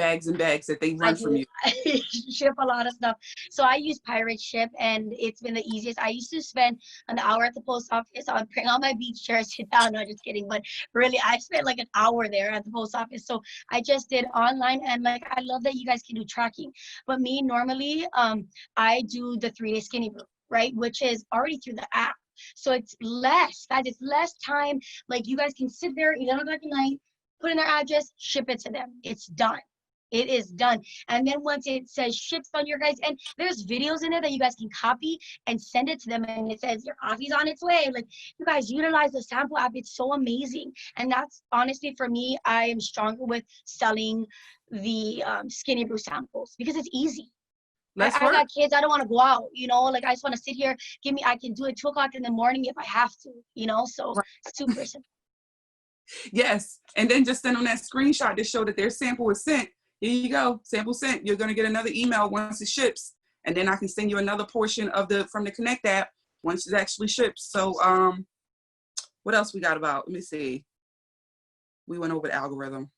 bags and bags that they I run from do. you? I ship a lot of stuff. So I use Pirate Ship, and it's been the easiest. I used to spend an hour at the post office. I would bring out my beach chair, sit down. No, just kidding. But really, I spent like an hour there at the post office. So I just did online, and like I love that you guys can do tracking. But me normally, I do the 3-day skinny brew, right? Which is already through the app. So it's less, guys. It's less time. Like you guys can sit there 11 o'clock at night, put in their address, ship it to them. It's done. It is done. And then once it says ships on your guys, and there's videos in there that you guys can copy and send it to them, and it says your coffee's on its way. Like you guys utilize the sample app. It's so amazing. And that's honestly for me, I am stronger with selling the skinny brew samples because it's easy. Let's I work. got kids. I don't want to go out, like I just want to sit here. I can do it 2 o'clock in the morning if I have to, so Right. super simple. Yes. And then just send them that screenshot to show that their sample was sent. Here you go. Sample sent. You're going to get another email once it ships. And then I can send you another portion from the Connect app once it actually ships. So what else we got about? Let me see. We went over the algorithm.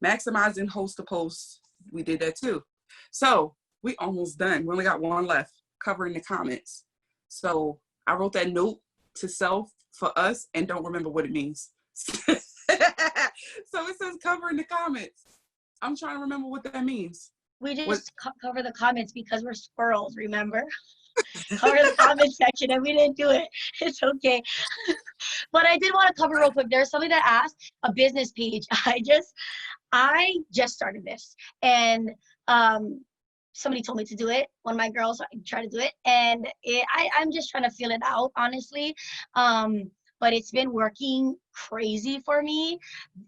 Maximizing host to post. We did that too. So we almost done. We only got one left, covering the comments. So I wrote that note to self for us and don't remember what it means. So it says covering the comments. I'm trying to remember what that means. We just cover the comments because we're squirrels, remember? Cover the comment section, and we didn't do it. It's okay. But I did want to cover real quick. There's somebody that asked a business page. I just started this, and somebody told me to do it. One of my girls tried to do it, and I'm just trying to feel it out, honestly. But it's been working crazy for me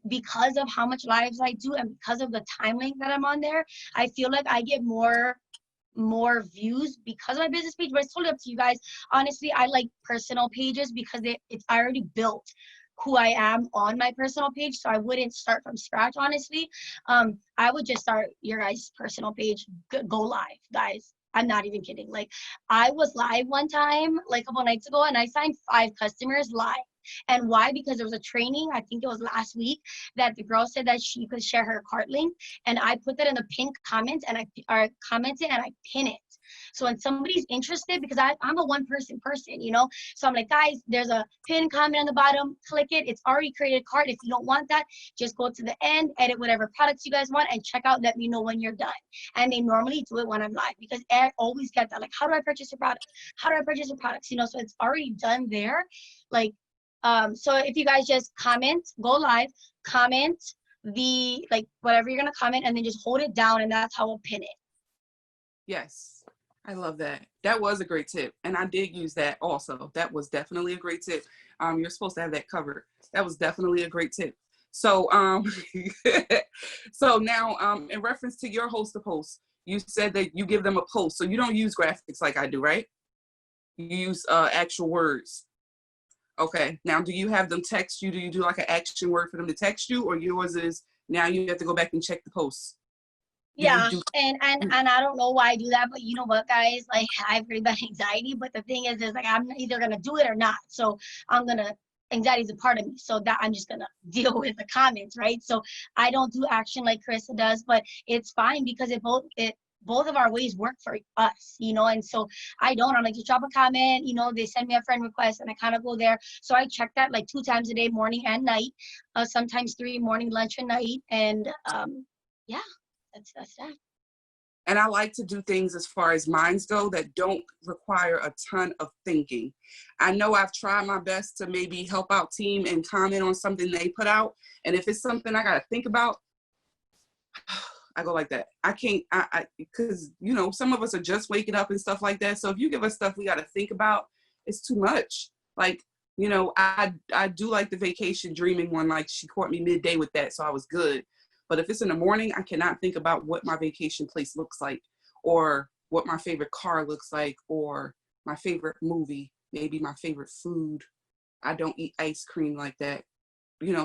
because of how much lives I do and because of the time length that I'm on there. I feel like I get more views because of my business page, but it's totally up to you guys. Honestly, I like personal pages because it's already built who I am on my personal page, so I wouldn't start from scratch, honestly. I would just start your guys' personal page, go live, guys. I'm not even kidding. Like, I was live one time, like a couple nights ago, and I signed 5 customers live. And why? Because there was a training, I think it was last week, that the girl said that she could share her cart link, and I put that in the pinned comments, and I commented and I pin it. So when somebody's interested, because I'm a one-person person, so I'm like, guys, there's a pin comment on the bottom, click it. It's already created a cart. If you don't want that, just go to the end, edit whatever products you guys want, and check out, let me know when you're done. And they normally do it when I'm live because I always get that, like, how do I purchase your product? How do I purchase your products? So it's already done there. Like, so if you guys just comment, go live, comment the, like, whatever you're going to comment, and then just hold it down, and that's how we'll pin it. Yes. I love that. That was a great tip. And I did use that also. That was definitely a great tip. You're supposed to have that covered. That was definitely a great tip. So, so now, in reference to your host to post, you said that you give them a post. So you don't use graphics like I do, right? You use actual words. Okay. Now, do you have them text you? Do you do like an action word for them to text you, or yours is now you have to go back and check the posts? Yeah, and I don't know why I do that, but you know what, guys? Like, I have really bad anxiety, but the thing is like I'm either gonna do it or not. So anxiety is a part of me, so that I'm just gonna deal with the comments, right? So I don't do action like Carissa does, but it's fine because both of our ways work for us, and so I'm like, just drop a comment, they send me a friend request and I kind of go there. So I check that like 2 times a day, morning and night, sometimes 3, morning, lunch, and night. And yeah, that's that. And I like to do things as far as minds go that don't require a ton of thinking. I know I've tried my best to maybe help out team and comment on something they put out. And if it's something I got to think about, I go like that. I can't, because, some of us are just waking up and stuff like that. So if you give us stuff we got to think about, it's too much. Like, I do like the vacation dreaming one. Like, she caught me midday with that, so I was good. But if it's in the morning, I cannot think about what my vacation place looks like, or what my favorite car looks like, or my favorite movie, maybe my favorite food. I don't eat ice cream like that,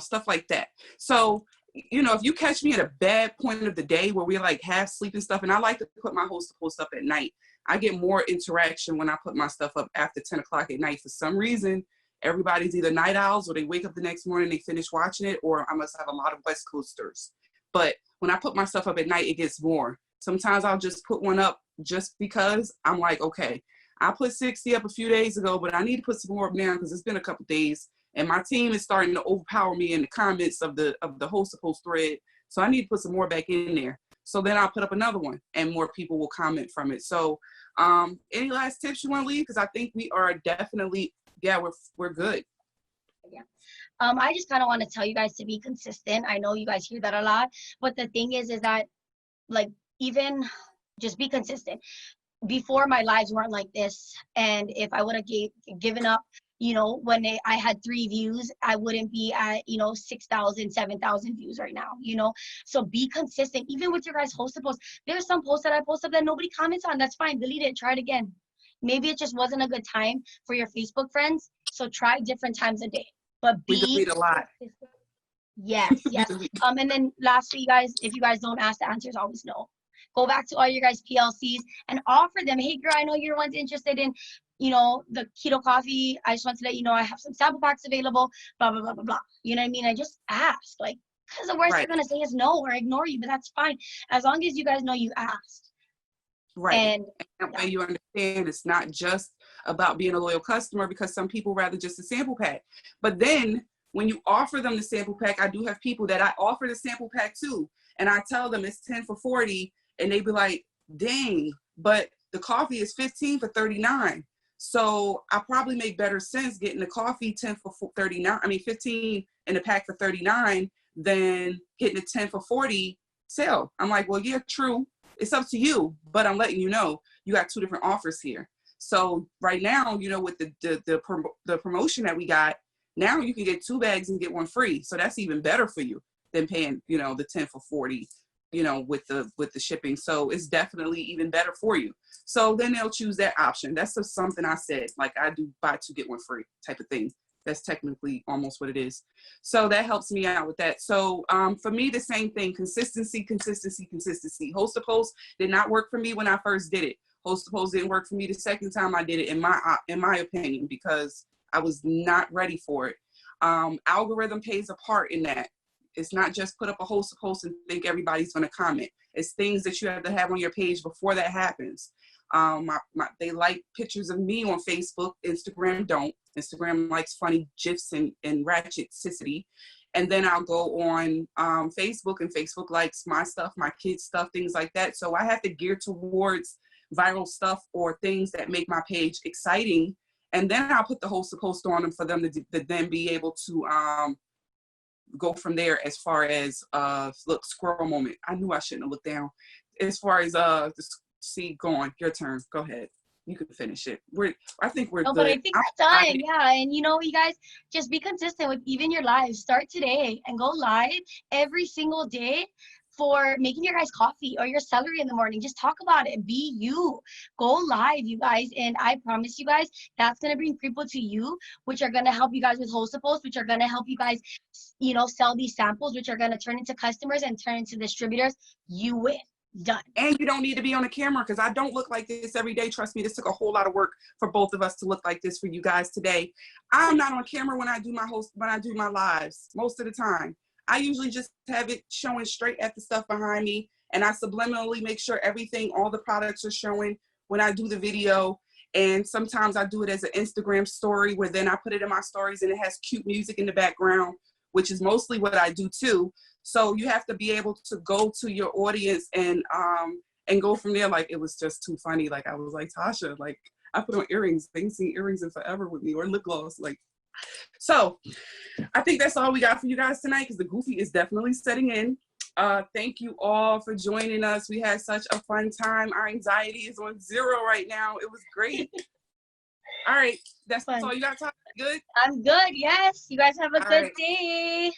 stuff like that. So, if you catch me at a bad point of the day where we're like half sleep and stuff, and I like to put my host to post up at night, I get more interaction when I put my stuff up after 10 o'clock at night. For some reason, everybody's either night owls or they wake up the next morning, they finish watching it, or I must have a lot of West Coasters. But when I put my stuff up at night, it gets more. Sometimes I'll just put one up just because I'm like, okay, I put 60 up a few days ago, but I need to put some more up now because it's been a couple days. And my team is starting to overpower me in the comments of the host post thread. So I need to put some more back in there. So then I'll put up another one and more people will comment from it. So any last tips you want to leave? Because I think we are definitely, we're good. Yeah. I just kind of want to tell you guys to be consistent. I know you guys hear that a lot, but the thing is that like, even just be consistent. Before, my lives weren't like this. And if I would have given up, you know, when I had 3 views, I wouldn't be at, you know, 6,000, 7,000 views right now, you know? So be consistent. Even with your guys' hosted posts, there's some posts that I posted that nobody comments on. That's fine. Delete it. Try it again. Maybe it just wasn't a good time for your Facebook friends. So try different times a day. But we delete a lot. Yes, yes. And then lastly, you guys, if you guys don't ask, the answer is always no. Go back to all your guys' PLCs and offer them, hey girl, I know you're one's interested in, you know, the keto coffee. I just want to let you know I have some sample packs available, blah, blah, blah, blah, blah. You know what I mean? I just ask, like, because the worst they're going to say is no or ignore you, but that's fine. As long as you guys know you asked. Right. And that way you understand it's not just about being a loyal customer, because some people rather just a sample pack. But then when you offer them the sample pack, I do have people that I offer the sample pack to, and I tell them it's 10 for 40, and they be like, dang, but the coffee is 15 for 39. So I probably make better sense getting the coffee 10 for 39. I mean, 15 in the pack for 39 than getting a 10 for 40 sale. I'm like, well, yeah, true. It's up to you, but I'm letting you know you got 2 different offers here. So right now, you know, with the promotion that we got, now you can get 2 bags and get 1 free. So that's even better for you than paying, you know, the 10 for 40, you know, with the shipping. So it's definitely even better for you. So then they'll choose that option. That's just something I said, like I do buy 2, get 1 free type of thing. That's technically almost what it is. So that helps me out with that. So for me, the same thing, consistency. Host to post did not work for me when I first did it. Host to post didn't work for me the second time I did it, in my opinion, because I was not ready for it. Algorithm plays a part in that. It's not just put up a host to post and think everybody's going to comment. It's things that you have to have on your page before that happens. They like pictures of me on Facebook. Instagram don't. Instagram likes funny GIFs and ratcheticity. And then I'll go on Facebook, and Facebook likes my stuff, my kids' stuff, things like that. So I have to gear towards viral stuff or things that make my page exciting. And then I'll put the host to post on them for them to then be able to go from there. As far as look, squirrel moment. I knew I shouldn't have looked down. As far as go on, your turn. Go ahead. You can finish it. I think we're good. But I think we're done. Yeah, and you know, you guys just be consistent with even your lives. Start today and go live every single day for making your guys coffee or your celery in the morning. Just talk about it. Be you. Go live, you guys. And I promise you guys, that's going to bring people to you, which are going to help you guys with host posts, which are going to help you guys, you know, sell these samples, which are going to turn into customers and turn into distributors. You win. Done. And you don't need to be on the camera, because I don't look like this every day. Trust me, this took a whole lot of work for both of us to look like this for you guys today. I'm not on camera when I do my lives most of the time. I usually just have it showing straight at the stuff behind me, and I subliminally make sure all the products are showing when I do the video. And sometimes I do it as an Instagram story, where then I put it in my stories and it has cute music in the background, which is mostly what I do too. So you have to be able to go to your audience and go from there. Like, it was just too funny. Like, I was like, Tasha, like, I put on earrings. They ain't seen earrings in forever with me, or lip gloss. Like, so I think that's all we got for you guys tonight, because the goofy is definitely setting in. Thank you all for joining us. We had such a fun time. Our anxiety is on 0 right now. It was great. All right. That's all you got, Tasha? Good? I'm good. Yes. You guys have a good day.